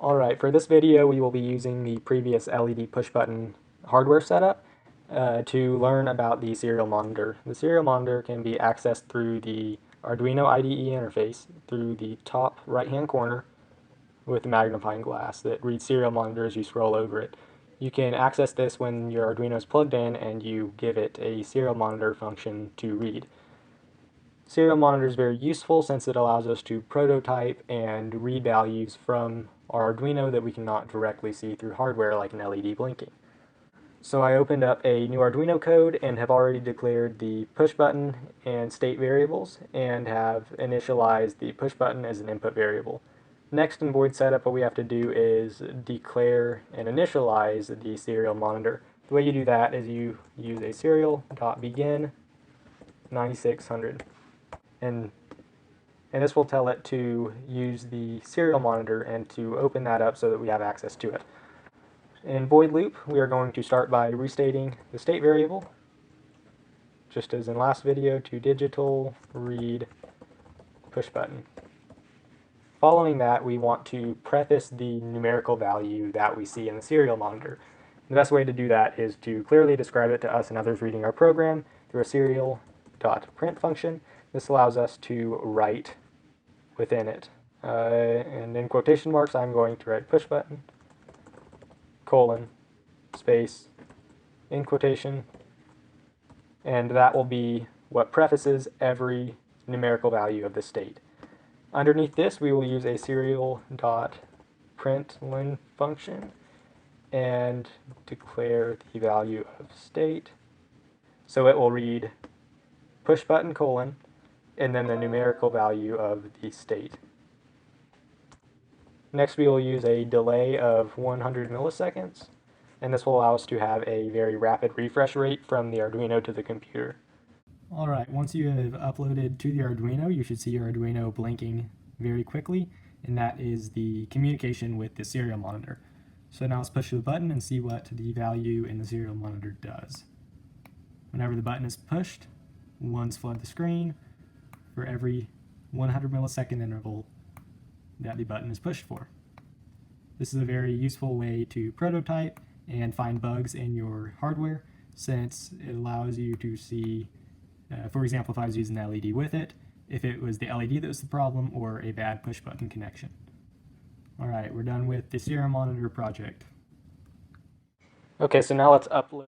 Alright, for this video we will be using the previous LED push button hardware setup to learn about the serial monitor. The serial monitor can be accessed through the Arduino IDE interface through the top right hand corner with a magnifying glass that reads serial monitor as you scroll over it. You can access this when your Arduino is plugged in and you give it a serial monitor function to read. Serial monitor is very useful since it allows us to prototype and read values from our Arduino that we cannot directly see through hardware like an LED blinking. So I opened up a new Arduino code and have already declared the push button and state variables and have initialized the push button as an input variable. Next in void setup, what we have to do is declare and initialize the serial monitor. The way you do that is you use a serial.begin 9600. And this will tell it to use the serial monitor and to open that up so that we have access to it. In void loop, we are going to start by restating the state variable, just as in last video, to digital read push button. Following that, we want to preface the numerical value that we see in the serial monitor. The best way to do that is to clearly describe it to us and others reading our program through a serial.print function. This allows us to write within it. And in quotation marks, I'm going to write push button, colon, space, in quotation, and that will be what prefaces every numerical value of the state. Underneath this, we will use a serial.println function and declare the value of state. So it will read push button colon and then the numerical value of the state. Next, we will use a delay of 100 milliseconds, and this will allow us to have a very rapid refresh rate from the Arduino to the computer. Alright, once you have uploaded to the Arduino, you should see your Arduino blinking very quickly, and that is the communication with the serial monitor. So now let's push the button and see what the value in the serial monitor does. Whenever the button is pushed, once flood the screen for every 100 millisecond interval that the button is pushed for. This is a very useful way to prototype and find bugs in your hardware, since it allows you to see, for example, if I was using the LED with it, if it was the LED that was the problem or a bad push button connection. Alright, we're done with the serial monitor project. Okay, so now let's upload